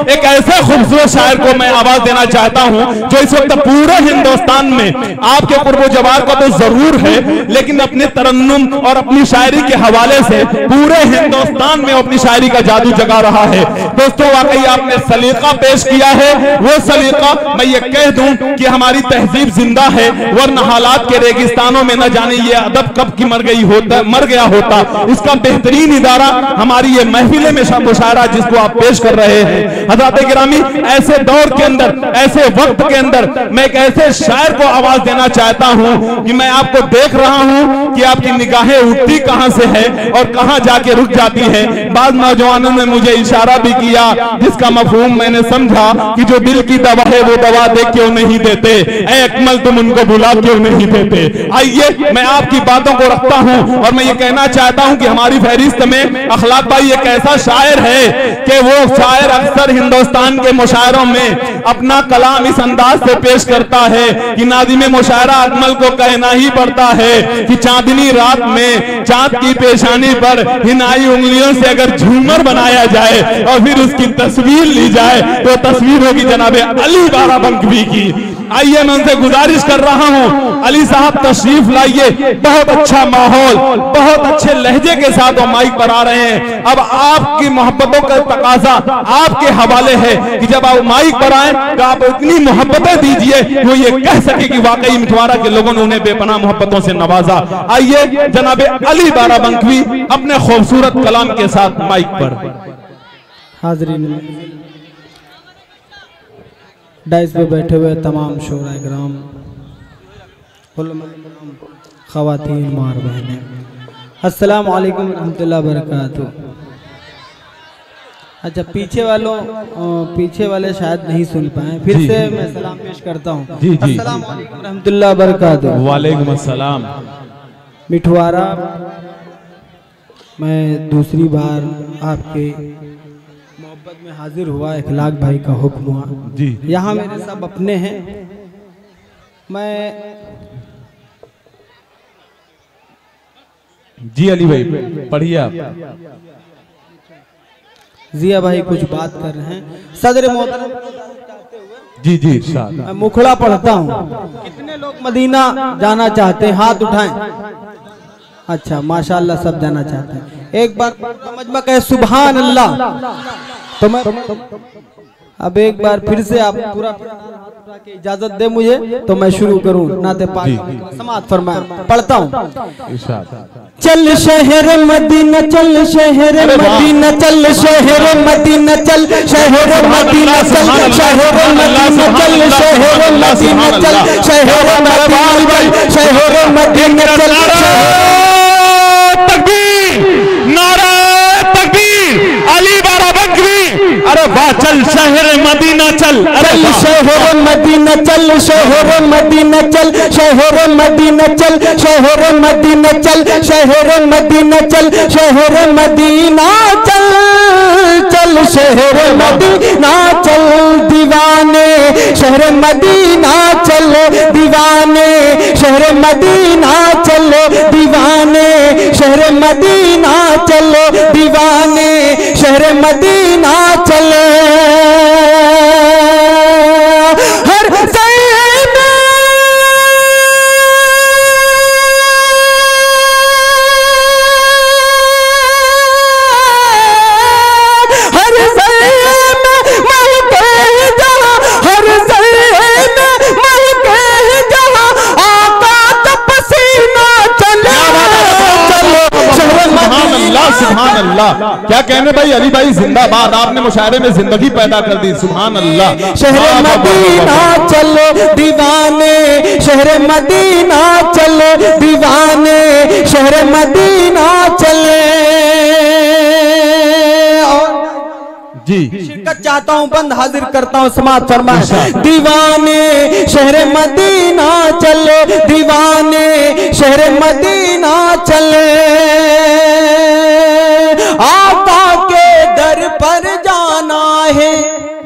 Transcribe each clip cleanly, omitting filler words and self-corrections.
एक ऐसे खूबसूरत शायर को मैं आवाज देना चाहता हूं जो इस वक्त पूरे हिंदुस्तान में आपके कुर्बो जवार का तो जरूर है, लेकिन अपने तरन्नुम और अपनी शायरी के हवाले से पूरे हिंदुस्तान में अपनी शायरी का जादू जगा रहा है। दोस्तों वाकई आपने सलीका पेश किया है, वो सलीका मैं ये कह दूं कि हमारी तहजीब जिंदा है, वरना हालात के रेगिस्तानों में न जाने ये अदब कब की मर गया होता। इसका बेहतरीन इदारा हमारी ये महफिल में मुशायरा जिसको आप पेश कर रहे हैं। हज़रात गिरामी, ऐसे दौर के अंदर, ऐसे वक्त के अंदर मैं एक ऐसे शायर को आवाज देना चाहता हूं कि मैं आपको देख रहा हूं कि आपकी निगाहें उठती कहां से है और कहां जाके रुक जाती है। बाद नौजवानों ने मुझे इशारा भी किया जिसका मफहूम मैंने समझा कि जो दिल की दवा है वो दवा दे क्यों नहीं देते, ऐ अकमल तुम उनको बुला क्यों नहीं देते। आइए मैं आपकी बातों को रखता हूं और मैं ये कहना चाहता हूं कि हमारी फहरिस्त में अखलाक भाई एक ऐसा शायर है कि वो शायर अक्सर हिंदुस्तान के मुशायरों में अपना कलाम इस अंदाज से पेश करता है कि नाज़िम मुशायरा अकमल को कहना ही पड़ता है कि चांदनी रात में चांद की पेशानी पर हिनाई उंगलियों से अगर झूमर बनाया जाए और फिर उसकी तस्वीर ली जाए तो तस्वीर होगी जनाबे अली बाराबंकवी की। आइए मैं उनसे गुजारिश कर रहा हूं, अली साहब तशरीफ लाइए। बहुत अच्छा माहौल, बहुत अच्छे लहजे के साथ वो माइक पर आ रहे हैं। अब आपकी मोहब्बतों का तकाजा आपके हवाले है कि जब आप माइक पर आए तो आप इतनी मोहब्बतें दीजिए वो ये कह सके कि वाकई मिठवाड़ा के लोगों ने उन्हें बेपनाह मोहब्बतों से नवाजा। आइए जनाबे अली बाराबंकवी अपने खूबसूरत कलाम के साथ माइक पर। हाज़रीन डाइस पे बैठे हुए तमाम शोराए ग्राम, ख़वातीन मार बहनें, अस्सलाम वालेकुम रहमतुल्लाह बरकातहू। अच्छा पीछे वाले शायद नहीं सुन पाए, फिर से मैं सलाम पेश करता हूँ। अस्सलाम वालेकुम रहमतुल्लाह बरकातहू। वालेकुम अस्सलाम। मिठवाड़ा मैं दूसरी बार आपके मोहब्बत में हाजिर हुआ, इखलाक भाई का हुक्म हुआ जी। यहाँ मेरे सब अपने हैं। मैं जी अली भाई पढ़िए आप। जिया भाई कुछ बात कर रहे हैं। सदर मोहतरम जी जी इरशाद। मैं मुखड़ा पढ़ता हूँ। कितने लोग मदीना जाना चाहते हैं, हाथ उठाएं। अच्छा माशाअल्लाह सब जाना चाहते हैं। एक बार समझ में कहे सुभान अल्लाह। तो मैं अब एक बार फिर से आप पूरा की इजाजत दे मुझे तो मैं शुरू करूं नाते पाक समाअत फरमाए। पढ़ता हूं। चल शहर मदीना, चल शहर मदीना, चल शहर मदीना, चल शहर मदीना, चल शहर मदीना, चल शहर मदीना, चल शहर मदीना, शहर मदीना, चल तकबीर, नारा तकबीर, अली बाराबंकवी। अरे वाह, चल शहर मदीना चल, चल शहर मदीना, चल शहर मदीना, चल शहर मदीना, चल शहर मदीना, चल शहर मदीना, चल शहर मदीना, चल चल शहर मदीना, चल दीवाने शहर मदीना, चल दीवाने शहर मदीना, चल दीवाने शहर मदीना, चल दीवाने शहर मदीना, चल हर सुभान अल्लाह। क्या कहने भाई, अली भाई जिंदाबाद। आपने मुशायरे में जिंदगी पैदा कर दी। सुभान अल्लाह। शहर मदीना चलो दीवाने, शहर मदीना चलो दीवाने, शहर मदीना चले। जी शिरकत चाहता हूँ, बंद हाजिर करता हूँ, समाअत फरमाए। दीवाने शहर मदीना चले, दीवाने शहर मदीना चले। आका के दर पर जाना है,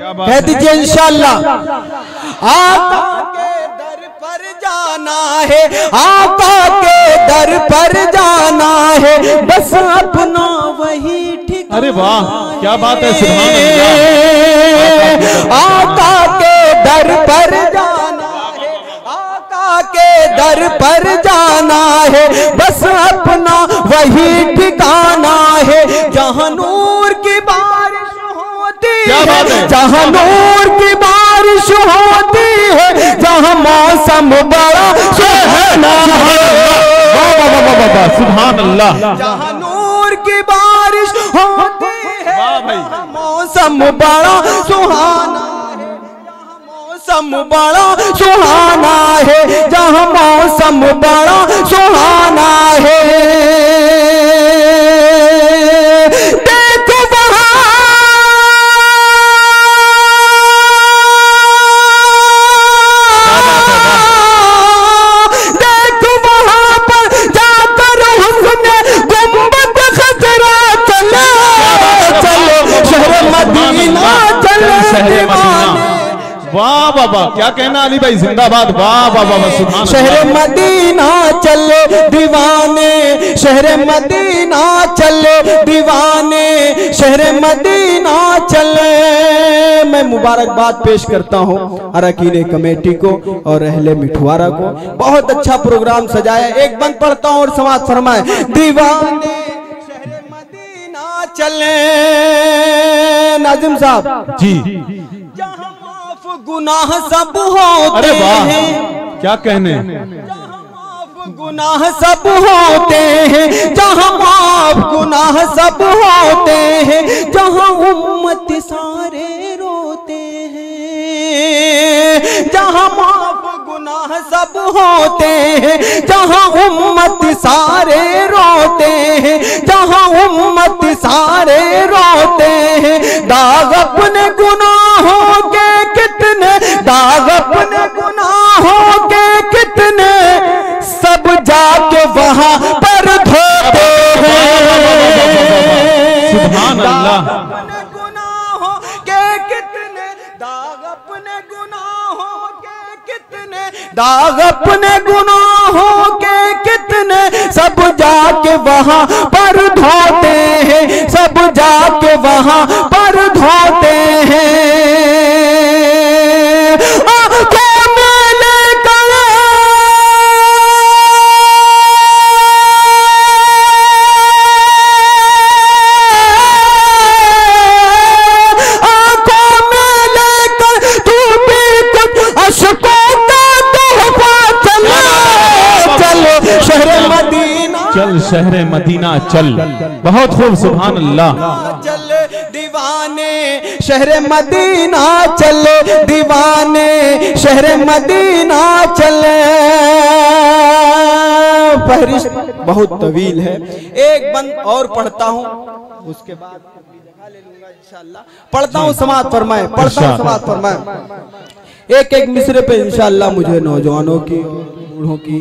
कह दीजिए इंशाअल्लाह। आका के दर पर जाना है, आका के दर पर जाना है, बस अपना वही ठिकाना। अरे वाह, क्या बात है, सुभान अल्लाह। आका के दर पर जाना है, आका के दर पर जाना है, बस अपना वही ठिकाना है, जहाँ नूर की बारिश होती है, जहाँ नूर की बारिश होती है, जहाँ मौसम बड़ा सुहाना है, सुभान अल्लाह। जहाँ नूर की बारिश होती है, जहाँ मौसम बड़ा सुहाना है, जहाँ मौसम बड़ा सुहाना है, जहाँ मौसम बड़ा सुहाना है। देखो वहाँ शहर मदीना। वाह वाह वाह, क्या कहना अली भाई, जिंदाबाद। वाह वाह वाह, सुभान। शहर मदीना चले दीवाने, शहर मदीना चले दीवाने, शहर मदीना चले। मैं मुबारकबाद पेश करता हूँ अरकीन कमेटी को और अहले मिठवारा को, बहुत अच्छा प्रोग्राम सजाया। एक बंद पढ़ता हूँ और समाज फरमाए। दीवाने शहर मदीना चले, नाजिम साहब जी, जहाँ माफ गुनाह सब होते अरे वाह, हैं, क्या कहने, जहाँ माफ गुनाह सब होते हैं, जहाँ माफ गुनाह सब होते हैं, जहाँ उम्मत सारे रोते हैं, जहाँ माफ गुनाह सब होते हैं, जहाँ उम्मत सारे रोते हैं, जहाँ उम्मत सारे रोते हैं। दाग अपने गुनाहों के कितने, दाग अपने गुनाहों के कितने, सब जाके वहां पर धोते हैं। सुभान अल्लाह। अपने गुनाहों के कितने, दाग अपने गुनाहों के कितने, दाग अपने गुनाहों के कितने, सब जाके वहां पर धोते हैं, सब जाके वहां पर धोते हैं। चल शहर मदीना चल, बहुत खूब, सुभान अल्लाह। चल दीवाने शहर मदीना चल, दीवाने शहर मदीना चल। फहरिस्त बहुत तवील है, एक बंद और पढ़ता हूँ, उसके बाद जगह ले लूंगा इंशाअल्लाह। पढ़ता हूँ, समाअत फरमाए, पढ़ता हूँ, समाअत फरमाए। एक एक मिसरे पे इंशाअल्लाह मुझे नौजवानों की, बूढ़ों की,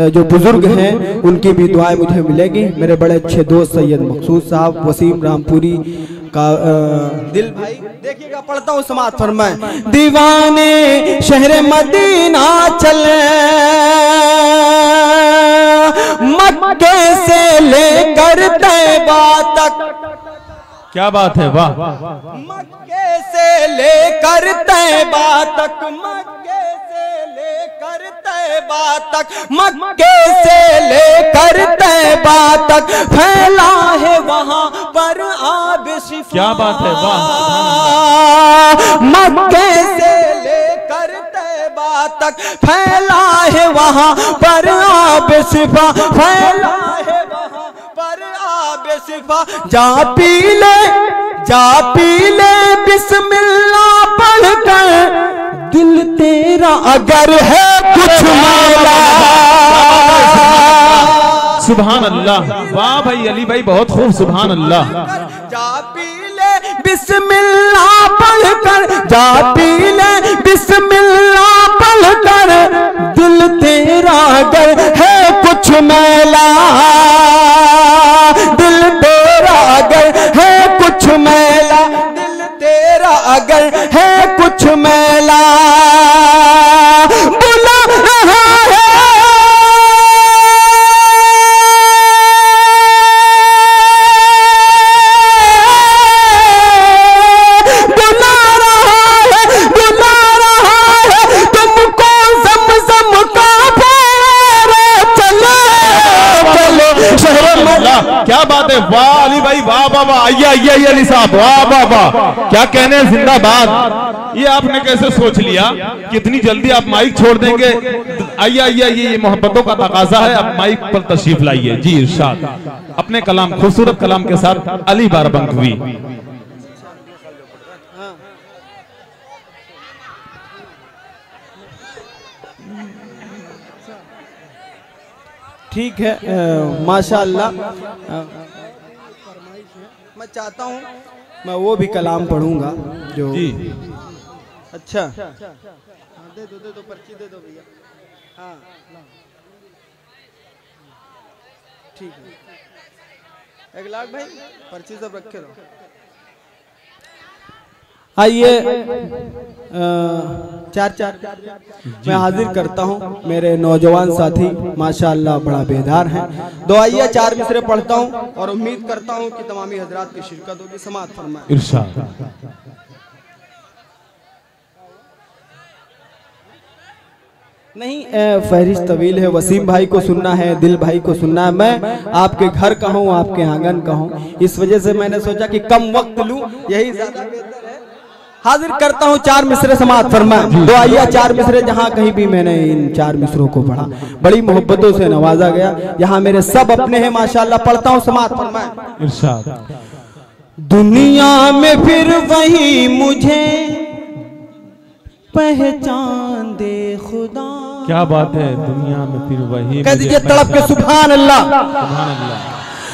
जो बुजुर्ग हैं उनकी भी दुआएं मुझे मिलेगी। मेरे बड़े अच्छे दोस्त सैयद मकसूद साहब, वसीम रामपुरी का दिल भाई, देखिएगा, पढ़ता हूँ, समाअत फरमाए। दीवाने शहर मदीना चले, मक्के से लेकर तैबा तक, क्या बात है, वाह। मक्के से लेकर तैबा तक, मक्के से लेकर तैबा तक, मक्के से लेकर तैबा तक फैला है वहां पर आब शिफा। क्या बात है, वाह। मक्के से लेकर तैबा तक फैला है वहां पर आब शिफा, फैला है वहां पर आब शिफा। जा पी ले, जा पी ले बिस्मिल्लाह पढ़कर, दिल तेरा अगर है कुछ मौला। सुभान अल्लाह, वाह भाई अली भाई, बहुत खूब, सुभान अल्लाह। जा पी ले बिस्मिल्लाह पढ़कर, जा पी ले बिस्मिल्लाह पढ़कर, दिल तेरा अगर है कुछ मैला, दिल तेरा अगर है कुछ मैला, दिल तेरा अगर है कुछ मैला, बुला रहा है क्या बात है, वाह अली भाई, वाह वाह वाह, आइए आइए आइए अली साहब, वाह वाह वाह, क्या कहने हैं, जिंदाबाद। ये आपने कैसे सोच लिया कितनी जल्दी आप माइक छोड़ देंगे? आइए आइए आइए, ये मोहब्बतों का तकाजा है, आप माइक पर तशरीफ लाइए। जी इरशाद, अपने कलाम, खूबसूरत कलाम के साथ अली बाराबंकवी। ठीक है, माशाअल्लाह। मैं चाहता हूँ मैं वो भी कलाम पढ़ूंगा जो जी। अच्छा दे दो पर्ची दे दो भैया। हाँ ठीक है, 1 लाख भाई पर्ची सब रखे रहो। आइए, 4 मैं हाजिर करता हूं मेरे नौजवान साथी, माशाअल्लाह बड़ा बेदार हैं। दुआइया 4 मिसरे पढ़ता हूं और उम्मीद करता हूं कि तमामी हजरात की शिरकत होगी। समाअत फरमाएं। इरशाद। नहीं, फहरिस्त तवील है, वसीम भाई को सुनना है, दिल भाई को सुनना है। मैं आपके घर का हूँ, आपके आंगन का हूँ, इस वजह से मैंने सोचा कि कम वक्त लूं, यही ज्यादा बेहतर है। हाजिर करता हूँ 4 मिसरे, समाअत फरमाएं। दुआइया 4 मिसरे, जहाँ कहीं भी मैंने इन 4 मिसरों को पढ़ा, बड़ी मोहब्बतों से नवाजा गया। यहाँ मेरे सब अपने हैं माशाअल्लाह, पढ़ता हूँ, समाअत फरमाएं। इरशाद। दुनिया में फिर वही मुझे पहचान दे खुदा। क्या बात है, दुनिया में फिर वही, कह दीजिए तड़प के सुभान अल्लाह। सुभान अल्लाह।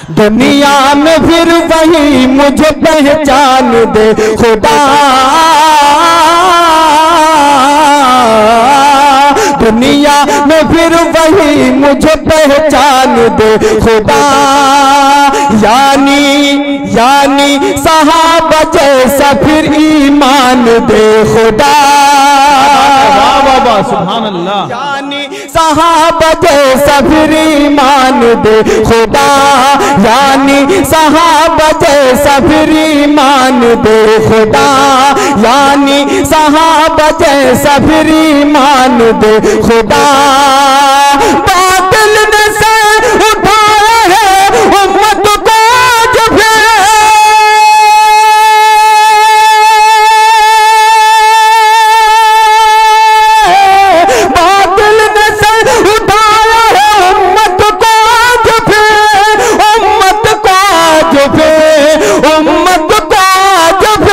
दुनिया में फिर वही मुझे पहचान दे खुदा, दुनिया में फिर वही मुझे पहचान दे खुदा। यानी सहाबा जैसा फिर ईमान दे खुदा। वाह वाह वाह, सुभान अल्लाह। यानी सहाबा जैसा फिर ईमान दे खुदा, यानी सहाबा जैसा फिर ईमान दे खुदा, यानी सहाबा जैसा फिर ईमान दे खुदा। बादल ने से उठाया है उम्मत को जब, बादल ने से उठाया है उम्मत को जब, उम्मत को जब, उम्मत को जब।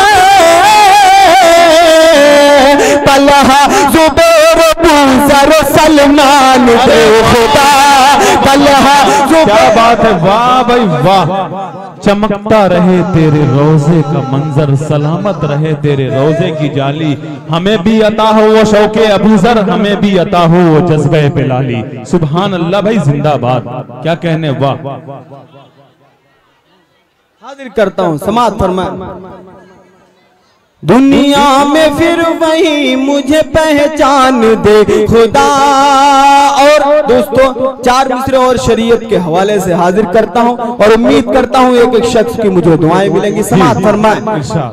तलहा जुबैर बूसर सलमान दे खुदा, तलहा जुबैर। क्या बात है, वाह भाई वाह। चमकता रहे तेरे रोजे का मंजर, सलामत रहे तेरे रोजे की जाली, हमें भी अता हो वो शौके अबूजर, हमें भी अता हो वो जज्बे बिलाली। सुभान अल्लाह भाई, जिंदाबाद, क्या कहने, वाह। हाजिर करता हूँ, समाअत फरमाएं। दुनिया में फिर वही मुझे पहचान दे खुदा। और दोस्तों 4 मिसरे और शरीयत के हवाले से हाजिर करता हूं और उम्मीद करता हूं एक एक शख्स की मुझे दुआएं मिलेंगी। समाअत फरमाएं।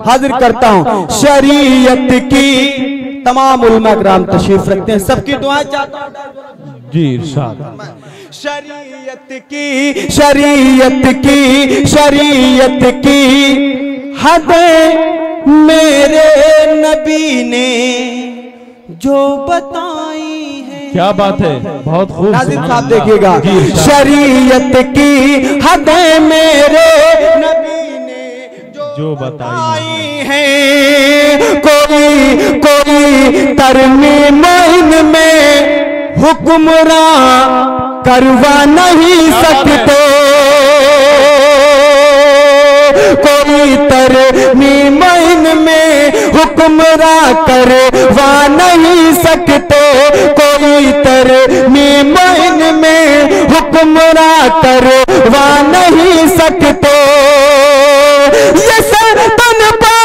हाजिर करता हूं शरीयत की तमाम उलमा किराम तशरीफ रखते हैं, सबकी दुआएं चाहता हूं। जी इरशाद। शरीयत की, शरीयत की, शरीयत की हदें मेरे नबी ने जो बताई है। क्या बात है, बहुत खूब। नाज़िम साहब देखिएगा, शरीयत की हदें मेरे नबी ने जो बताई है। कोई तरमीम में हुक्मरान करवा नहीं सकते, कोई तरमीम में हुक्मरान करवा नहीं सकते, कोई तरमीम में हुक्मरान करवा नहीं सकते। ये सरतन पर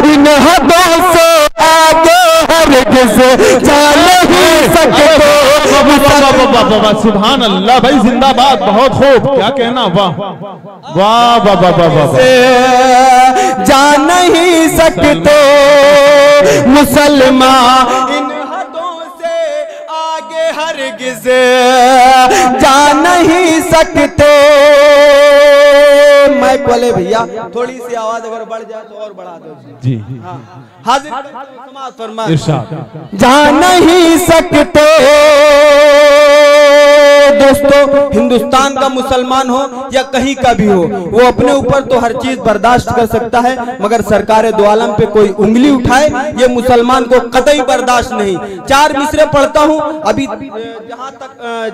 इन हदों से आगे हरगिज़ जा नहीं सकते। सुभान अल्लाह भाई, जिंदाबाद, बहुत खूब, क्या कहना, वाह वाह वाह वाह वाह वाह। जा नहीं सकते मुसलमान इन हदों से आगे हरगिज़ जा नहीं सकते। माइक वाले भैया थोड़ी सी आवाज अगर बढ़ जाए तो और बढ़ा दो जी। हाजिर समाअत फरमाएं। इरशाद। जा नहीं सकते। दोस्तों, हिंदुस्तान का मुसलमान हो या कहीं का भी हो, वो अपने ऊपर तो हर चीज बर्दाश्त कर सकता है, मगर सरकार दो आलम पे कोई उंगली उठाए ये मुसलमान को कतई बर्दाश्त नहीं। 4 मिसरे पढ़ता हूँ अभी,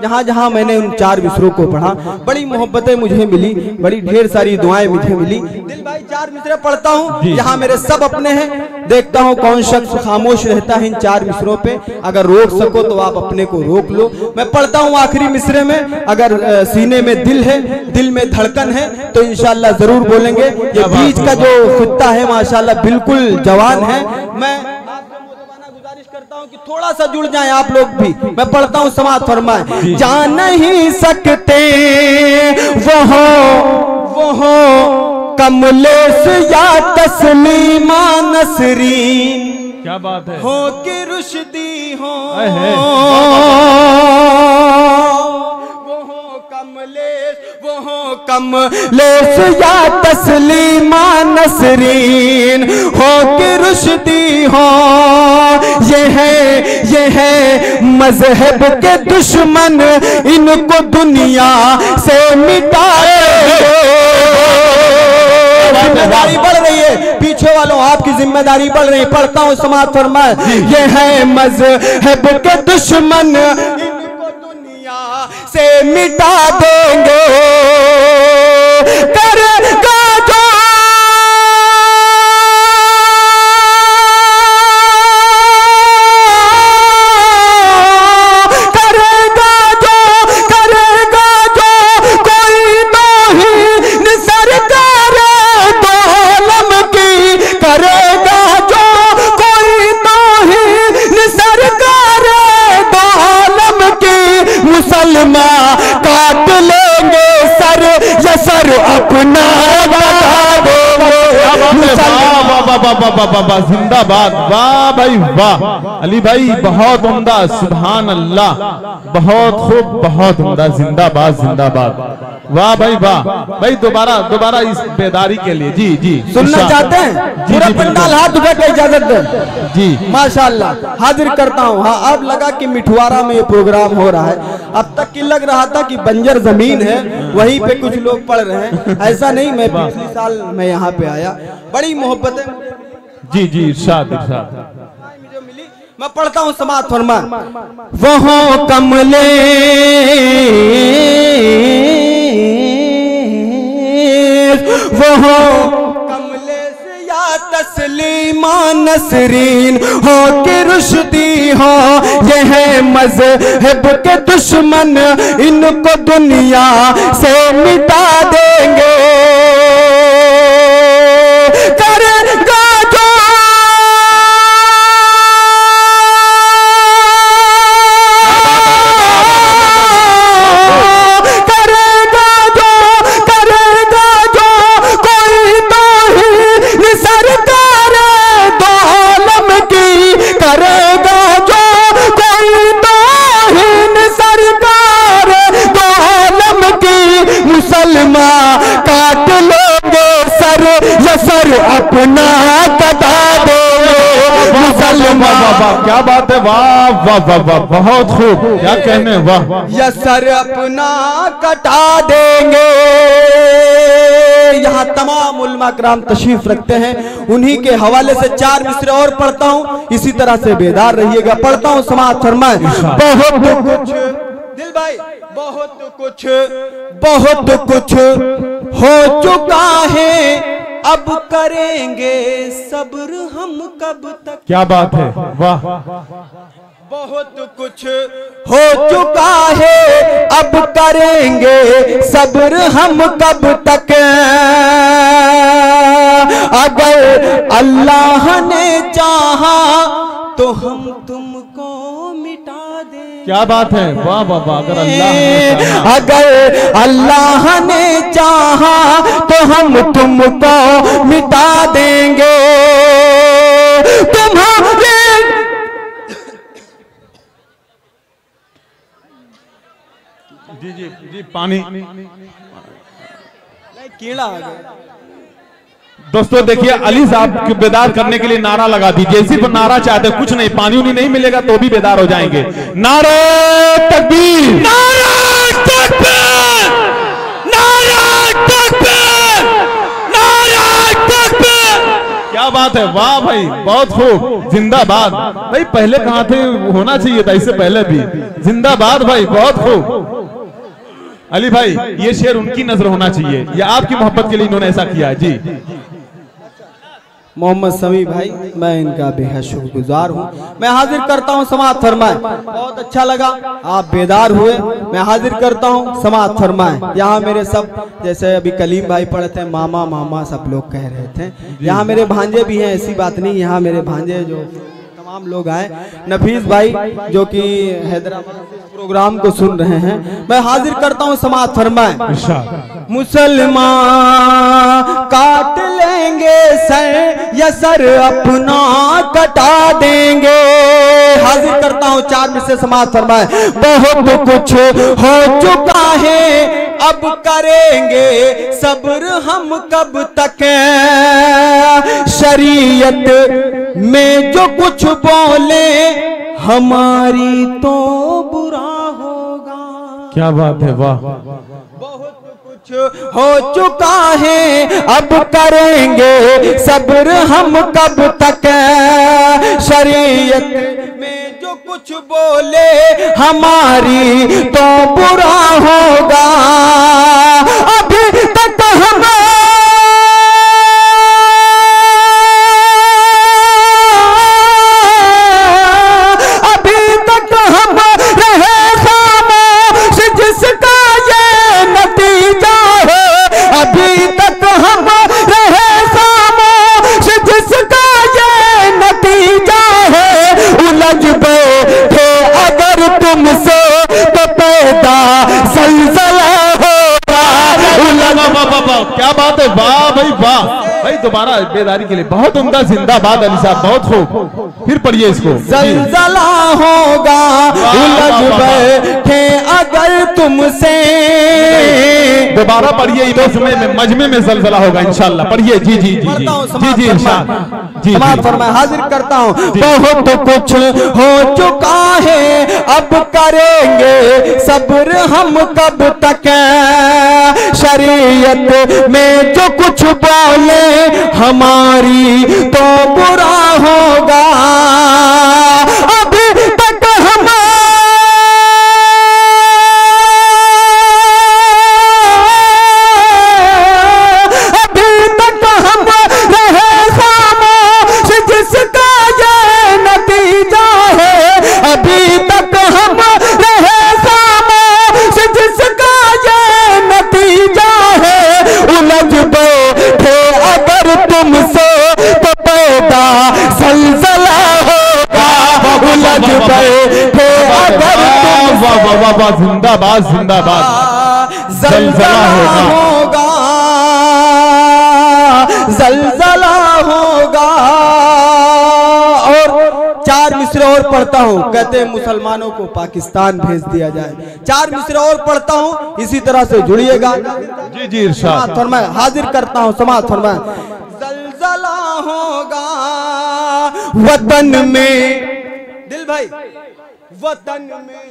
जहाँ जहाँ मैंने उन 4 मिसरों को पढ़ा बड़ी मोहब्बतें मुझे मिली, बड़ी ढेर सारी दुआएं मुझे मिली। दिल भाई 4 मिसरे पढ़ता हूँ, यहाँ मेरे सब अपने हैं, देखता हूँ कौन शख्स खामोश रहता है इन 4 मिसरों पे। अगर रोक सको तो आप अपने को रोक लो। मैं पढ़ता हूँ आखिरी मिसरे में, अगर सीने में दिल है, दिल में धड़कन है तो इंशाल्लाह जरूर बोलेंगे। ये बीच का जो खित्ता है माशाल्लाह बिल्कुल जवान है। मैं गुजारिश करता हूँ कि थोड़ा सा जुड़ जाएं आप लोग भी। मैं पढ़ता हूँ, समाअत फरमाएं। जा नहीं सकते वो कमलेश या तस्लीमा नसरीन, क्या बात है, हो के रुश्दी हो कमलेश या तस्लीमा नसरीन, हो के रुश्दी हो। ये है मजहब के दुश्मन, इनको दुनिया से मिटाए। जिम्मेदारी बढ़ रही है, पीछे वालों आपकी जिम्मेदारी बढ़ रही है। पढ़ता हूँ, समाअत फरमाए। ये है मजहब के दुश्मन, इनको दुनिया से मिटा देंगे। करेगा जो काट लेंगे सर या सर अपना जिंदाबाद, वाह भाई वाह। अली भाई बहुत उम्दा, सुभान अल्लाह, बहुत खूब, बहुत उम्दा, जिंदाबाद जिंदाबाद, वाह भाई वाह। भाई दोबारा इस बेदारी के लिए जी जी सुनना चाहते हैं? पूरा पंडाल हाथ उठा के इजाजत दें जी। माशाल्लाह हाजिर करता हूँ। हाँ, अब लगा कि मिठवारा में ये प्रोग्राम हो रहा है। अब तक की लग रहा था कि बंजर जमीन है, वहीं पे कुछ लोग पढ़ रहे हैं। ऐसा नहीं, मैं पिछले साल मैं यहाँ पे आया, बड़ी मोहब्बतें जी जी। इरशाद इरशाद। मैं पढ़ता हूँ, समाअत फरमाएं। वो कमले से या तस्लीमा नसरीन, हो के रुश्दी हो। ये है मजहब के दुश्मन, इनको दुनिया से मिटा देंगे। करेगा जो काट लेंगे सर या सर अपना कटा देंगे मुसलमान। क्या बात है, वाह वाह वाह वाह, बहुत खूब, क्या कहने, वाह। या सर अपना कटा देंगे। यहाँ तमाम उलमा कराम तशरीफ रखते हैं, उन्हीं के हवाले से 4 मिसरे और पढ़ता हूँ, इसी तरह से बेदार रहिएगा। पढ़ता हूँ, समाअत फरमाएं। बहुत कुछ दिल भाई, बहुत कुछ हो चुका है, अब करेंगे सब्र हम कब तक। क्या बात है, वाह। बहुत कुछ हो चुका है, अब करेंगे सब्र हम कब तक। अगर अल्लाह ने चाहा तो हम तुमको मिटा दें। क्या बात है, वाह वाह वाह। अगर अल्लाह ने चाहा तो हम तुमको मिटा देंगे। तुम्हारे जी जी जी पानी कीड़ा आ गया। दोस्तों देखिए, अली साहब को बेदार करने के लिए नारा लगा दीजिए। इसी पर नारा चाहते, कुछ नहीं, पानी उनी नहीं मिलेगा तो भी बेदार हो जाएंगे। नारे तकबीर, नारे तकबीर, नारे तकबीर, नारे तकबीर। क्या बात है, वाह भाई, बहुत खूब, जिंदाबाद भाई। पहले कहाँ थे, होना चाहिए था इससे पहले भी। जिंदाबाद भाई, बहुत खूब। अली भाई, ये शेर उनकी नजर होना चाहिए, ये आपकी मोहब्बत के लिए इन्होंने ऐसा किया है। जी मोहम्मद समी भाई, मैं इनका बेहद शुक्रगुजार हूँ। मैं हाजिर करता हूँ, समाअत फरमाएं। बहुत अच्छा लगा, आप बेदार हुए। मैं हाजिर करता हूँ, समाअत फरमाएं। यहाँ मेरे सब, जैसे अभी कलीम भाई पढ़े थे, मामा मामा सब लोग कह रहे थे। यहाँ मेरे भांजे भी हैं, ऐसी बात नहीं। यहाँ मेरे भांजे जो तमाम लोग आए, नफीस भाई जो कि हैदराबाद प्रोग्राम को सुन रहे हैं, मैं हाजिर करता हूँ, समाअत फरमाएं। मुसलमान काट लेंगे सर या सर अपना कटा देंगे। हाजिर करता हूँ, 4 में से समाअत फरमाएं। बहुत कुछ हो चुका है, अब करेंगे सब्र हम कब तक। शरीयत में जो कुछ बोले हमारी तो बुरा होगा। क्या बात है, वाह। बहुत कुछ हो चुका है, अब करेंगे सब्र हम कब तक। शरीयत में जो कुछ बोले हमारी तो बुरा होगा। अभी तक हम क्या बात है, वाह भाई वाह भाई। दोबारा बेदारी के लिए बहुत उम्दा, जिंदाबाद अली साहब, बहुत खूब। फिर पढ़िए इसको। जलजला होगा उलझ बैठे अगर तुमसे। दोबारा पढ़िए, इधर मजमे में जलजला होगा इंशाल्लाह। पढ़िए। जी जी जी जी जी इंशाल्लाह। जी मैं हाजिर करता हूँ। बहुत कुछ हो चुका है, अब करेंगे सब्र हम कब तक। शरीयत में जो कुछ बोले हमारी तो बुरा होगा। अभी तक हम रहे खामोश, जिसका ये नतीजा है। अभी तक हम रहे खामोश, जिसका ये नतीजा है। उलझ बैठे अगर तुमसे तो पैदा जलजला होगा। उलझ बैठे अगर तुमसे, जिंदाबाद जिंदाबाद, जलजला होगा, जलजला होगा। और 4 मिसरे और पढ़ता हूँ। कहते हैं मुसलमानों को पाकिस्तान भेज दिया जाए। 4 मिसरे और पढ़ता हूँ, इसी तरह से जुड़िएगा। जी जी इरशाद फरमाएं। हाजिर करता हूँ, समाअत फरमाएं। जलजला होगा वतन में, दिल भाई, वतन में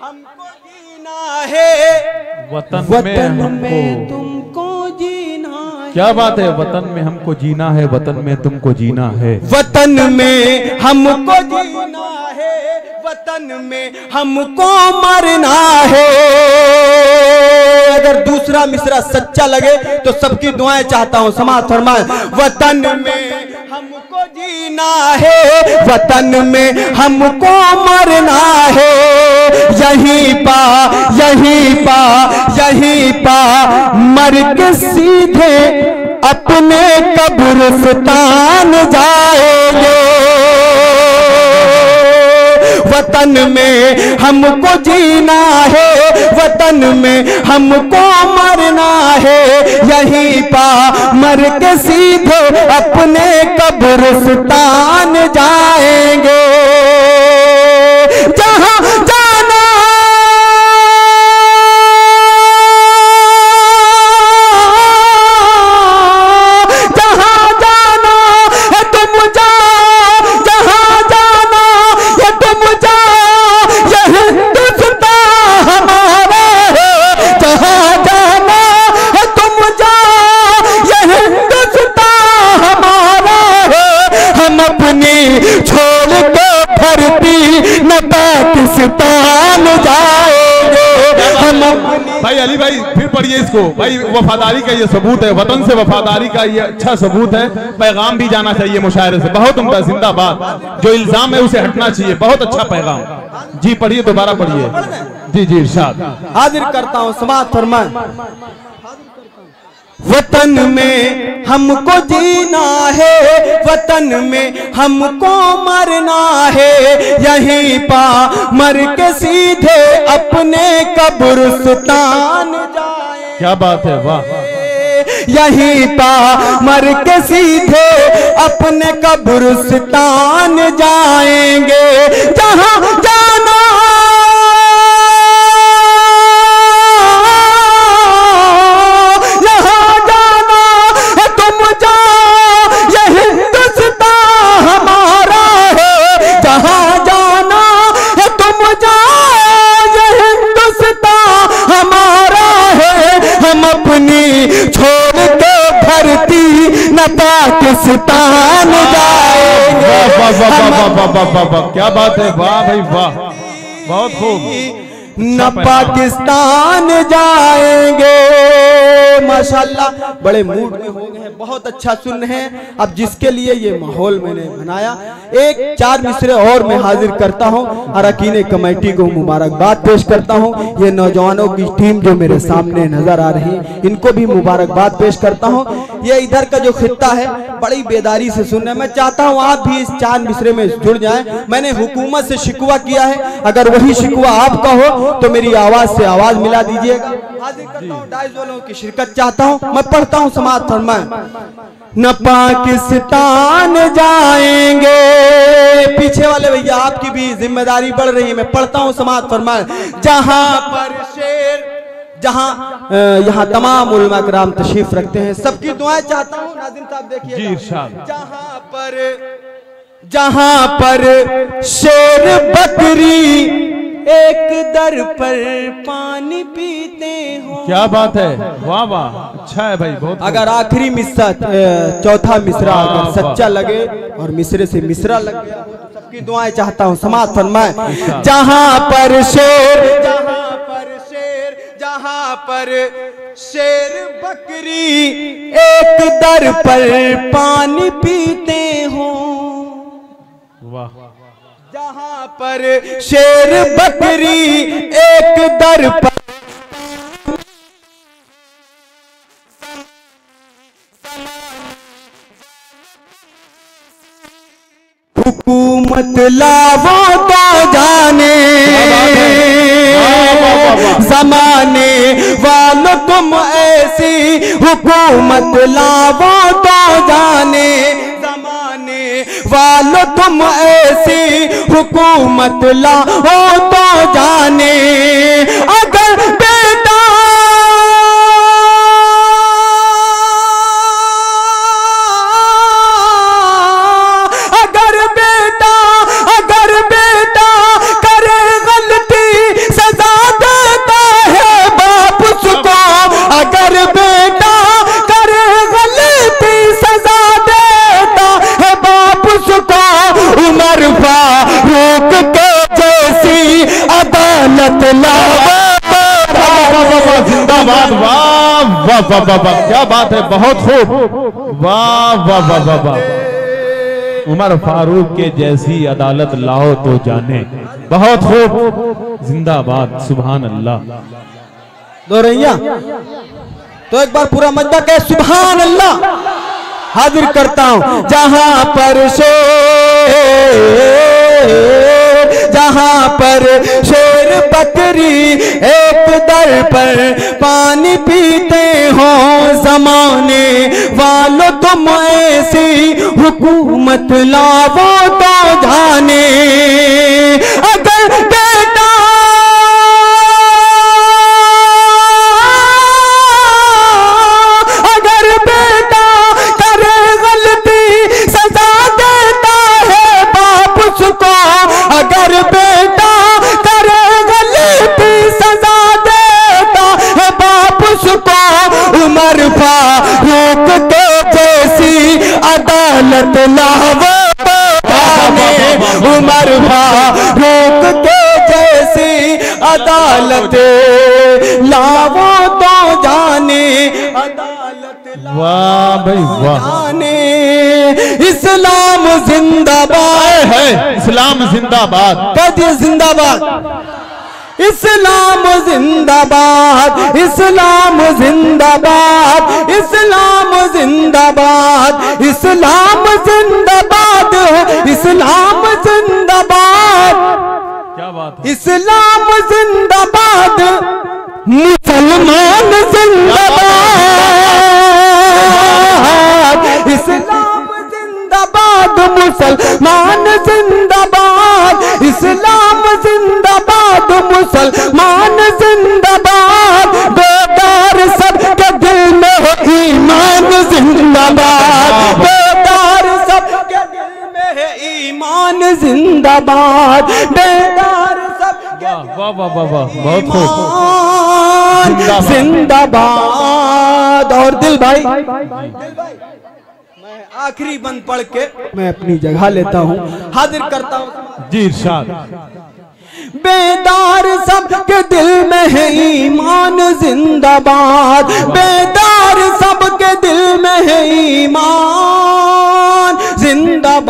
हमको जीना है। वतन में तुमको जीना है। क्या बात है, वतन में हमको जीना है, वतन में तुमको जीना है। वतन में हमको जीना है, वतन में हमको मरना है। अगर दूसरा मिसरा सच्चा लगे तो सबकी दुआएं चाहता हूं, समाअत फरमाएं। वतन में हमको जीना है, वतन में हमको मरना है। यहीं पा मर के सीधे अपने कब्रिस्तान जाएंगे। वतन में हमको जीना है, वतन में हमको मरना है। यहीं पा मर के सीधे अपने कब्रिस्तान जाएंगे। जहां जाना छोड़ के धरती न पाकिस्तान जाएंगे हम। भाई अली भाई फिर पढ़िए इसको भाई। वफादारी का ये सबूत है, वतन से वफादारी का ये अच्छा सबूत है। पैगाम भी जाना चाहिए मुशायरे से। बहुत उम्दा, जिंदाबाद। जो इल्जाम है उसे हटना चाहिए। बहुत अच्छा पैगाम। जी पढ़िए, दोबारा पढ़िए। जी जी इरशाद। हाजिर करता हूँ, समाअत फरमाएं। वतन में हमको जीना है, वतन में हमको मरना है। यहीं पा मर के सीधे अपने कब्रिस्तान जाएंगे। क्या बात है, वाह। यहीं पा मर के सीधे अपने कब्रिस्तान जाएंगे। जहां जाना छोड़ के धरती न पाकिस्तान जाएंगे। वाह, क्या बात है, वाह भाई वाह, बहुत खूब। न पाकिस्तान जाएंगे। माशाल्लाह, बड़े मूड में हो गए हैं, बहुत अच्छा सुन रहे हैं। अब जिसके लिए ये माहौल मैंने बनाया, एक 4 मिसरे और मैं हाजिर करता हूं। अरकीन कमेटी को मुबारकबाद पेश करता हूं। ये नौजवानों की टीम जो मेरे सामने नजर आ रही, इनको भी मुबारकबाद पेश करता हूं। ये इधर का जो खित्ता है बड़ी बेदारी से सुन रहे हैं। मैं चाहता हूं आप भी इस 4 मिसरे में जुड़ जाएं। मैंने हुकूमत से शिकवा किया है, अगर वही शिकवा आपका हो तो मेरी आवाज से आवाज मिला दीजिएगा। हाजिर करता हूं, डाइस वालों की शिरकत चाहता हूं। मैं पढ़ता हूं, समाअत फरमाएं। न पाकिस्तान जाएंगे। पीछे वाले भैया आपकी भी जिम्मेदारी बढ़ रही है, मैं पढ़ता हूं, समाअत फरमाएं। जहां पर शेर, जहां यहाँ तमाम उलमा कराम तशरीफ रखते हैं, सबकी दुआएं चाहता हूं। नाज़िम साहब देखिए, जहां पर शेर बकरी एक दर पर पानी पीते हो। क्या बात है, वाह वाह, अच्छा है भाई, बहुत। अगर आखिरी मिसरा, चौथा मिसरा अगर सच्चा लगे और मिसरे से मिसरा लग गया हो तो सबकी दुआएं चाहता हूं। समाअत फरमाएं। जहां पर शेर, जहां पर शेर बकरी एक दर पर पानी पीते हो। वाह। जहां पर शेर बकरी एक दर पर हुकूमत लावो तो जाने, जमाने वालों तुम ऐसी हुकूमत लावो तो जाने, जमाने वालों तुम ऐसी हुकूमत लाओ तो जाने। अगर बेटा करे गलती सजा देता है बाप उसको। अगर बेटा करे गलती सजा देता है बाप उसको। उमर फारूक के जैसी अदालत लाओ। जिंदाबाद, वाह वाह वाह वाह वाह, क्या बात है, बहुत खूब, वाह वाह वाह वाह वाह। उमर फारूक के जैसी अदालत लाओ तो जाने। बहुत खूब, जिंदाबाद, सुभान अल्लाह। दो रैया तो एक बार पूरा मजबा कहे सुभान अल्लाह। हाजिर करता हूं जहां पर शेर बकरी एक दर पर पानी पीते हो, जमाने वालों तुम ऐसी हुकूमत लाओ तो जाने। अगर बेटा करे गलती सजा देता है बाप उसको। अगर बेटा करे गलती सजा देता है बाप उसको। उमर फारूक के जैसी अदालत लाओ तो जाने। उमर फारूक के जैसी अदालत लाओ तो जाने। वाह भाई वाह। जाने इस्लाम जिंदाबाद है, इस्लाम जिंदाबाद। कदिए जिंदाबाद। इस्लाम जिंदाबाद, इस्लाम जिंदाबाद, इस्लाम जिंदाबाद, इस्लाम जिंदाबाद, इस्लाम जिंदाबाद। क्या बात है? इस्लाम जिंदाबाद, मुसलमान जिंदाबाद। इस्लाम जिंदाबाद, मुसलमान जिंदाबाद। इस्लाम जिंदाबाद, मुसलमान जिंदाबाद। बेदार सबके दिल में हो ईमान जिंदाबाद। बेदार सबके दिल में है ईमान जिंदाबाद। बेदार सबके वाह वाह वाह वाह, बहुत खूब, जिंदाबाद। और दिल भाई मैं आखिरी बंद पढ़ के मैं अपनी जगह लेता हूँ, हाजिर करता हूँ जी इरशाद। बेदार सबके दिल में है ईमान जिंदाबाद। बेदार सबके दिल में है ईमान जिंदाबाद।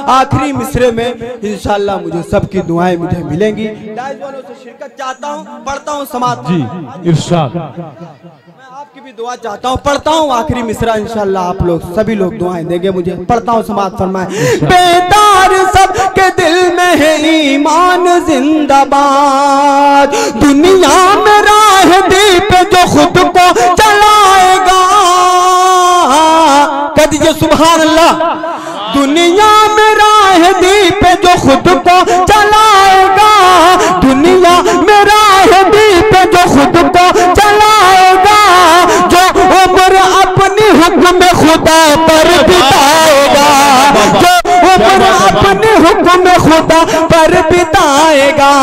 आखिरी मिसरे में इंशाल्लाह मुझे सबकी दुआएं मुझे मिलेंगी। डाइस वालों से शिरकत चाहता हूँ, पढ़ता हूँ समात जी इरशाद। मैं आपकी भी दुआ चाहता हूँ, पढ़ता हूँ आखिरी मिसरा। इंशाल्लाह आप लोग सभी लोग दुआएं देंगे मुझे। पढ़ता हूँ समात फरमाए। बेदार सबके दिल में है ईमान जिंदाबाद। दुनिया में राह दीप जो खुद को चलाएगा। कह दीजिए सुभान अल्लाह। दुनिया में राह दीप जो खुद को चलाएगा। दुनिया में राह दीप जो खुद को चलाएगा। जो उम्र अपनी हुक्म खुदा पर बिताएगा। जो उम्र अपने हुक्म खुदा पर बिताएगा।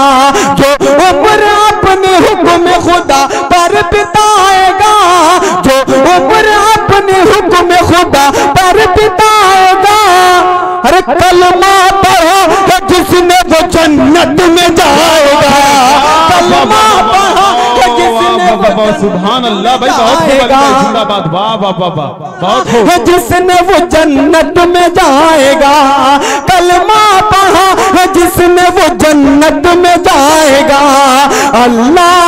जो उम्र अपने हुक्म खुदा पर बिताएगा। जो उम्र अपने हुक्म खुदा पर बिताएगा। अरे कलमा पढ़ो जिसने वो जन्नत में जाएगा। कलमा पढ़ो जिसने सुभान अल्लाह भाई, बहुत जिंदाबाद। वाह वाह वाह वाह, बहुत खूब। जिसने वो जन्नत में जाएगा। कलमा पढ़ा जिसने वो जन्नत में जाएगा। अल्लाह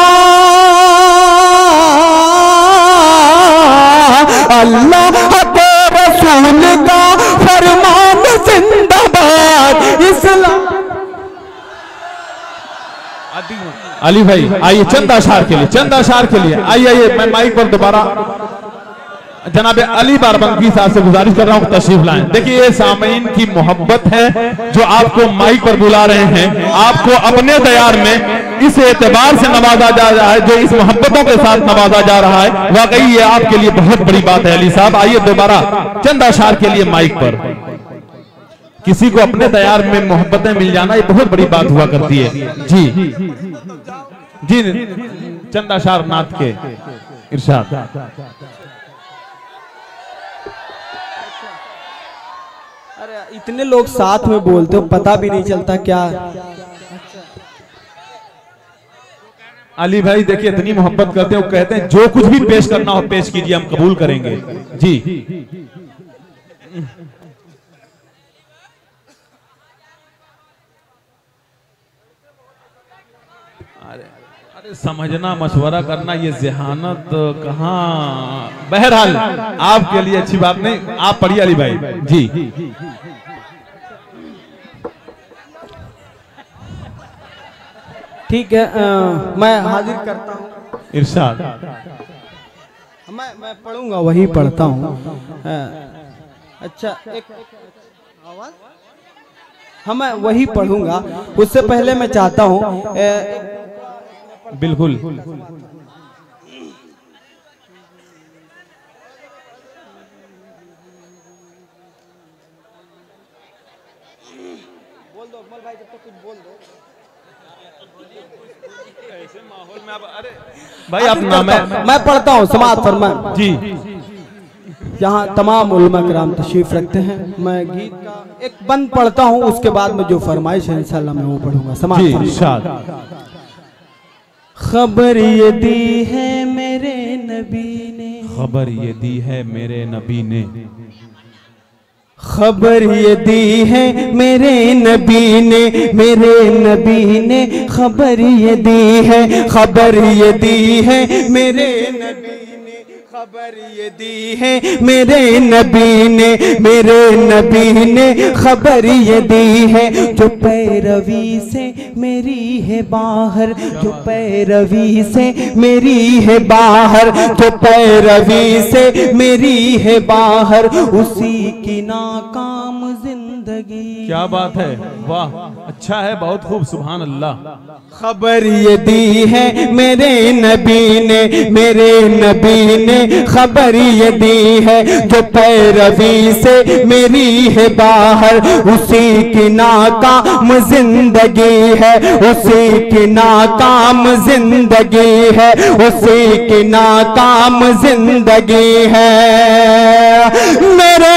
अल्लाह के रसूल का फरमान जिंदाबाद। इस्लाम अली भाई आइए चंद अशार के लिए, चंद अशार के लिए आइए आइए। मैं माइक पर दोबारा जनाब अली बारबंकी साहब से गुजारिश कर रहा हूं तशरीफ लाएं। देखिए ये सामीन की मोहब्बत है जो आपको माइक पर बुला रहे हैं। आपको अपने दयार में इस एतबार से नवाजा जा रहा है, जो इस मोहब्बतों के साथ नवाजा जा रहा है। वाकई ये आपके लिए बहुत बड़ी बात है अली साहब। आइए दोबारा चंद अशार के लिए माइक पर। किसी को अपने दयार में मोहब्बतें मिल जाना ये बहुत बड़ी बात हुआ करती है। जी जी चंद अशार नाथ के इरशाद। अरे इतने लोग साथ में बोलते हो, पता भी नहीं चलता क्या। अली भाई देखिए इतनी मोहब्बत करते हो, कहते हैं जो कुछ भी पेश करना हो पेश कीजिए, हम कबूल करेंगे। जी अरे समझना, मशवरा करना, ये ज़हानत कहाँ। बहरहाल आपके लिए अच्छी बात नहीं, आप पढ़िए अली भाई जी। ठीक है, मैं हाजिर करता हूँ। इरशाद। मैं पढ़ूंगा, वही पढ़ता हूँ। अच्छा, एक आवाज। हाँ, मैं वही पढ़ूंगा। उससे पहले मैं चाहता हूँ बिल्कुल बोल दो अकमल भाई, जब तक कुछ बोल दो। ऐसे माहौल में आप, अरे भाई आप नाम है, मैं पढ़ता हूँ, समाअत फरमाएं जी। यहाँ तमाम उलमा कराम तशरीफ रखते हैं। मैं गीत का एक बंद पढ़ता हूँ, उसके बाद में जो फरमाइश है इंशाल्लाह मैं वो पढ़ूंगा। समाअत फरमाएं। खबर ये दी है मेरे नबी ने, खबर ये दी है मेरे नबी ने, खबर ये दी है मेरे नबी ने, मेरे नबी ने खबर ये दी है, खबर ये दी है मेरे नबी ने, खबर ये दी है मेरे नबी ने, मेरे नबी ने खबर ये दी है। जो पैरवी से मेरी है बाहर, जो पैरवी से मेरी है बाहर, जो पैरवी से मेरी है बाहर, उसी की नाकाम जिंदगी। क्या बात है, वाह, अच्छा है, बहुत खूब, सुभान अल्लाह। खबर ये दी है मेरे नबी ने, मेरे नबी ने खबर ये दी है। जो पैरवी से मेरी है बाहर, उसी की नाकाम जिंदगी है, उसी की नाकाम जिंदगी है, उसी की नाकाम जिंदगी है। मेरे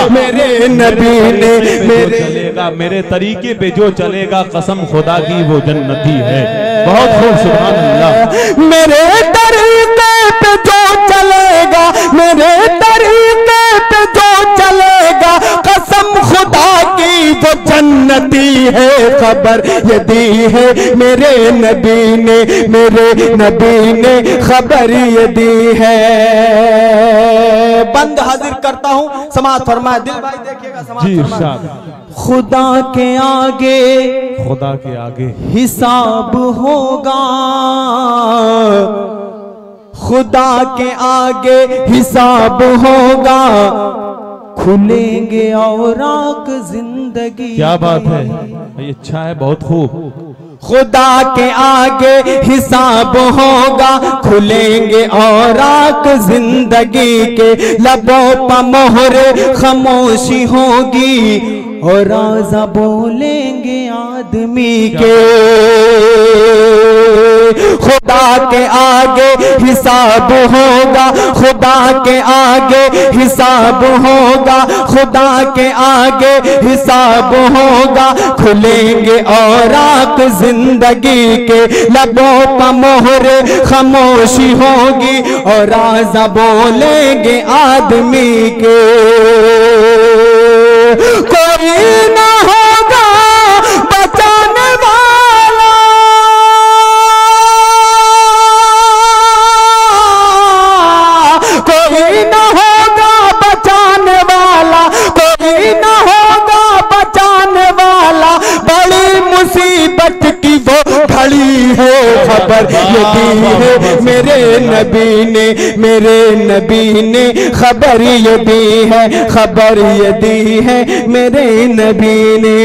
मेरे नबी ने, मेरे चलेगा मेरे तरीके पे जो चलेगा, कसम खुदा की वो जन्नती है। बहुत खूब, सुभान अल्लाह। मेरे तरीके पे जो चलेगा, मेरे तरीके पे जो चलेगा, कसम खुदा की वो जन्नती है। खबर ये दी है मेरे नबी ने, मेरे नबी ने खबर ये दी है। बंद हाजिर करता हूँ, समाअत फरमाए। दिल भाई देखिएगा, समाअत फरमाए। खुदा के आगे, खुदा के आगे हिसाब होगा, खुदा के आगे हिसाब होगा, खुलेंगे औराक जिंदगी। क्या बात है, ये अच्छा है, बहुत खूब। खुदा के आगे हिसाब होगा, खुलेंगे औराक जिंदगी के। लबों पर मोहर खामोशी होगी, और राज़ा बोलेंगे आदमी के। खुदा के आगे हिसाब होगा, खुदा के आगे हिसाब होगा, खुदा के आगे हिसाब होगा, खुलेंगे औराक जिंदगी के। लबों पर मोहर खामोशी होगी, और राज़ा बोलेंगे आदमी के। कोई ना होगा बचाने वाला, कोई ना होगा बचाने वाला, कोई ना होगा बचाने वाला। बड़ी मुसीबत की वो घड़ी है, खबर ये दी है मेरे मेरे नबी ने खबर ये दी है, खबर ये दी है मेरे नबी ने,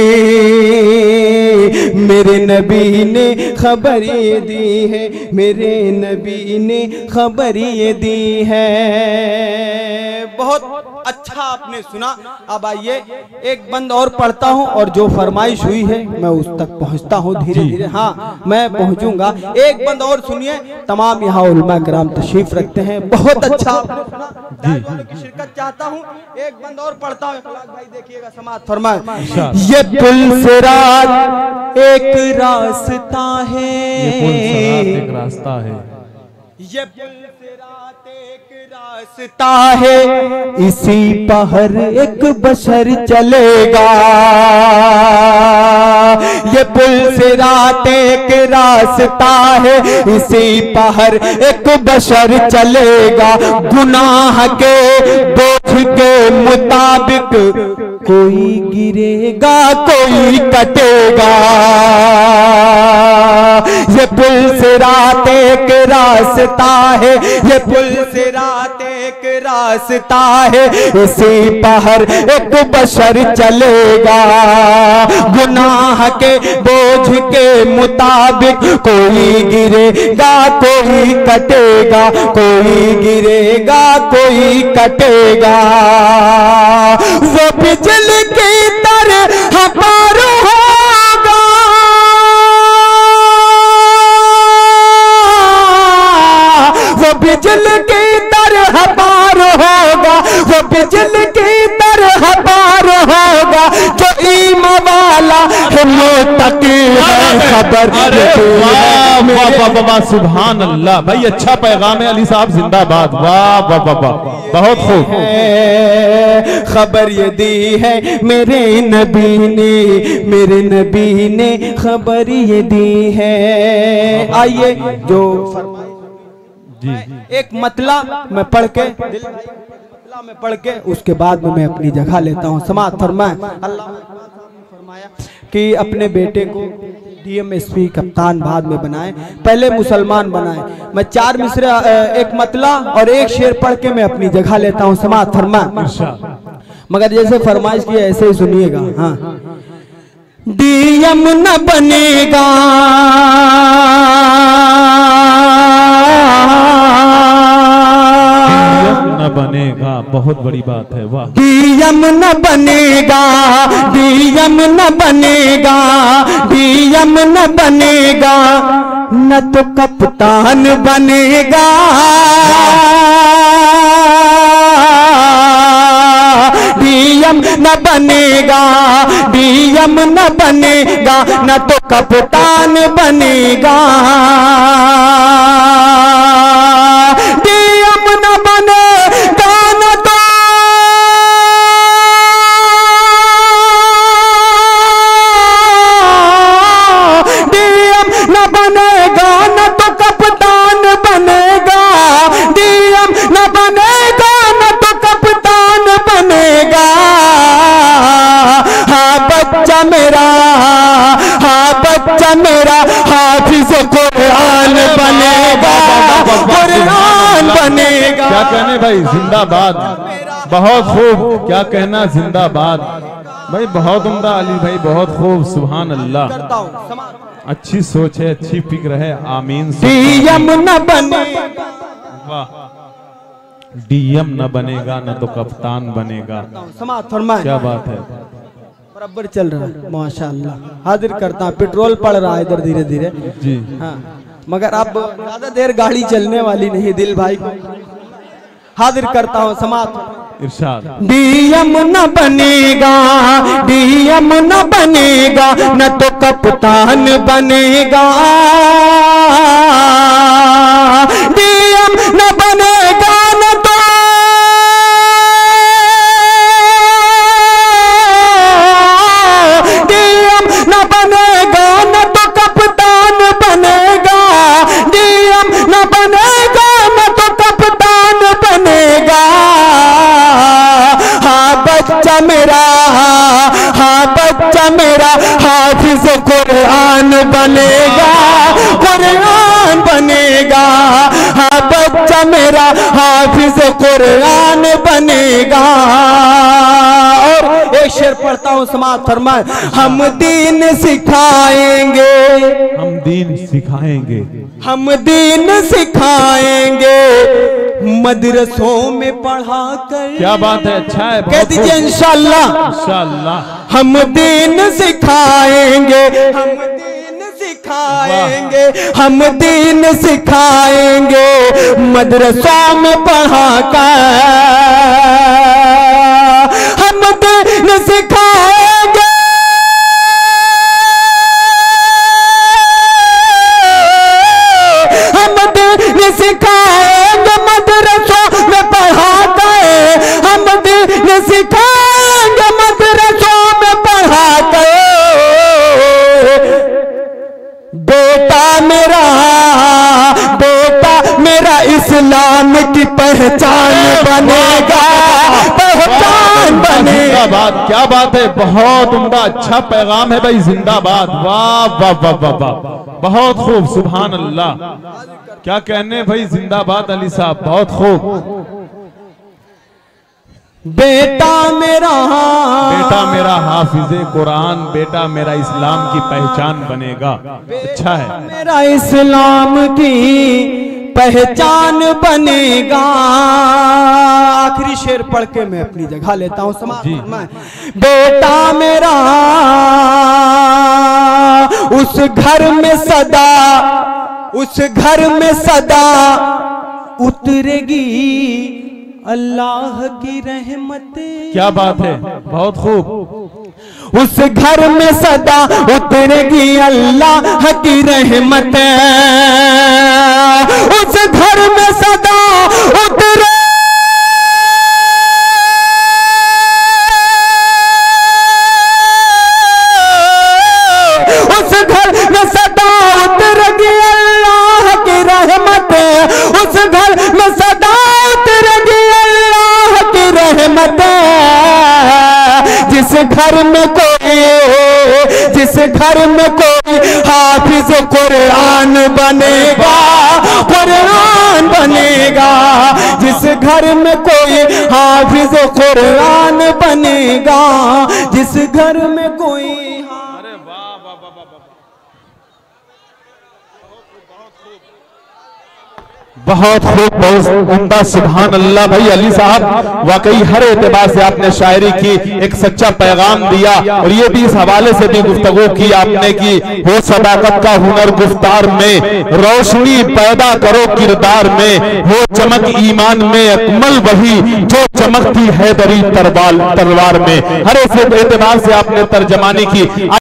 मेरे नबी ने खबर ये दी है, मेरे नबी ने खबर ये दी है। बहुत अच्छा आपने सुना। अब आइए एक बंद और पढ़ता हूँ और जो फरमाइश हुई है मैं उस तक पहुँचता हूँ धीरे धीरे। हाँ मैं पहुँचूंगा। एक बंद और सुनिए। तमाम यहाँ उलमा किराम तशरीफ रखते हैं। बहुत अच्छा आपने सुना। वालों की शिरकत चाहता हूँ। एक बंद और पढ़ता हूँ। भाई देखिएगा समाअत फरमाए। ये पुल सिरात एक रास्ता है, एक रास्ता है, ये पुल सिरात एक रास्ता है, इसी पहर एक बशर चलेगा। ये पुल सिरात एक रास्ता है, इसी पहर एक बशर चलेगा। गुनाह के बोझ के मुताबिक कोई गिरेगा कोई कटेगा। ये पुल सिरात एक रास्ता है, ये पुल सिरात एक रास्ता है, इसी पहर एक बशर चलेगा। गुनाह के बोझ के मुताबिक कोई गिरेगा कोई कटेगा, कोई गिरेगा कोई कटेगा। वो बिजली की तरह पार होगा, वो बिजली की तरह पार होगा, वो बिजली की तरह पार होगा। जो ईमान वाला है मुत्तकी है, खबर। वाह सुभान अल्लाह। भाई अच्छा पैगाम है अली साहब, जिंदाबाद। वाह वाह वाह वाह, बहुत खूब। खबर ये दी है मेरे नबी ने, मेरे नबी ने खबर ये दी है। आइए जो जी एक मतला मैं पढ़ के मतला में पढ़ के उसके बाद में मैं अपनी जगह लेता हूँ। समाअत फरमाए। अल्लाह ने फरमाया कि अपने बेटे को DMSP कप्तान बाद में बनाए, पहले मुसलमान बनाए। मैं 4 मिसरे एक मतला और एक शेर पढ़ के मैं अपनी जगह लेता हूँ। समाअत फरमाए। मगर जैसे फरमाइश की ऐसे ही सुनिएगा। हाँ DM न बनेगा, न बनेगा, बहुत बड़ी बात है। वाह। DM न बनेगा, DM न बनेगा, DM न बनेगा, न तो कप्तान बनेगा। DM न बनेगा, DM न बनेगा, न तो कप्तान बनेगा। DM न बनेगा, न तो DM न बनेगा, न तो कप्तान बनेगा। DM न बनेगा, न तो कप्तान बनेगा। हाँ बच्चा मेरा, हाँ बच्चा मेरा हाफिज कुरान बनेगा, कुरान बनेगा। क्या कहने भाई, जिंदाबाद। बहुत खूब, क्या कहना, जिंदाबाद भाई। बहुत उम्दा अली भाई, बहुत खूब। सुभान अल्लाह। अच्छी सोच है, अच्छी फिक्र है। आमीन। DM न बनेगा, वाह। DM न बनेगा, न तो कप्तान बनेगा। समाअत फरमाए। क्या बात है। बराबर चल रहा है माशाअल्लाह। हाजिर करता हूँ। पेट्रोल पड़ रहा है इधर धीरे धीरे। जी हाँ मगर अब ज्यादा देर गाड़ी चलने वाली नहीं। दिल भाई को हाजिर करता हूँ। समाअत इरशाद। DM न बनेगा, DM न बनेगा, न तो कप्तान बनेगा। DM न बनेगा, न तो DM न बनेगा, न तो कप्तान बनेगा। DM न बनेगा, न तो कप्तान बनेगा। हाँ बच्चा मेरा, हाँ बच्चा मेरा हाफिज कुरान बनेगा, कुरान बनेगा। हाँ बच्चा मेरा हाफिज कुरान बनेगा। और एक शेर पढ़ता हूँ, समाअत फरमाए। हम दीन सिखाएंगे, हम दीन सिखाएंगे, हम दीन सिखाएंगे, मदरसों में पढ़ा कर। क्या बात है, अच्छा है, कह दीजिए इंशाअल्लाह, इंशाअल्लाह। हम दीन सिखाएंगे, हम दीन सिखाएंगे, हम दीन सिखाएंगे, मदरसों में पढ़ा कर हम दीन सिखाएंगे, हम दीन सिखाएंगे, मदरसों में पढ़ा कर हम दीन सिखाएंगे, मदरसों में पढ़ा कर। बेटा मेरा इस्लाम की पहचान बनेगा, पहचान बनेगा। जिंदाबाद, क्या बात है, बहुत उम्दा, अच्छा पैगाम है भाई, जिंदाबाद। वाह वाह वाह वाह वाह, बहुत खूब, सुभान अल्लाह। क्या कहने भाई, जिंदाबाद अली साहब, बहुत खूब। बेटा मेरा हाफिज़े कुरान, बेटा मेरा इस्लाम की पहचान बनेगा। अच्छा है, मेरा इस्लाम की पहचान बनेगा। आखिरी शेर पढ़ के मैं अपनी जगह लेता हूँ, समाअत फरमाएं। बेटा मेरा उस घर में सदा, उस घर में सदा उतरेगी अल्लाह की रहमत। क्या बात है, बहुत खूब। उस घर में सदा उतरेगी अल्लाह की रहमत, उस घर में सदा उतरे, उस घर में सदा उतरेगी अल्लाह की रहमत, उस घर में सदा उतरेगी अल्लाह की रहमत। जिस घर में कोई, जिस घर में कोई हाफिज कुरान बनेगा, कुरान बनेगा। जिस घर में कोई हाफिज कुरान बनेगा, जिस घर में कोई। बहुत खूब, बहुत उम्दा, सुभान अल्लाह। भाई अली साहब, वाकई हर एतबार से आपने शायरी की, एक सच्चा पैगाम दिया। और ये भी इस हवाले से भी गुफ्तगू की आपने कि हो सदाकत का हुनर गुफ्तार में, रोशनी पैदा करो किरदार में, हो चमक ईमान में अकमल वही जो चमकती है दरी तलवार में। हर एतबार से आपने तर्जमानी की।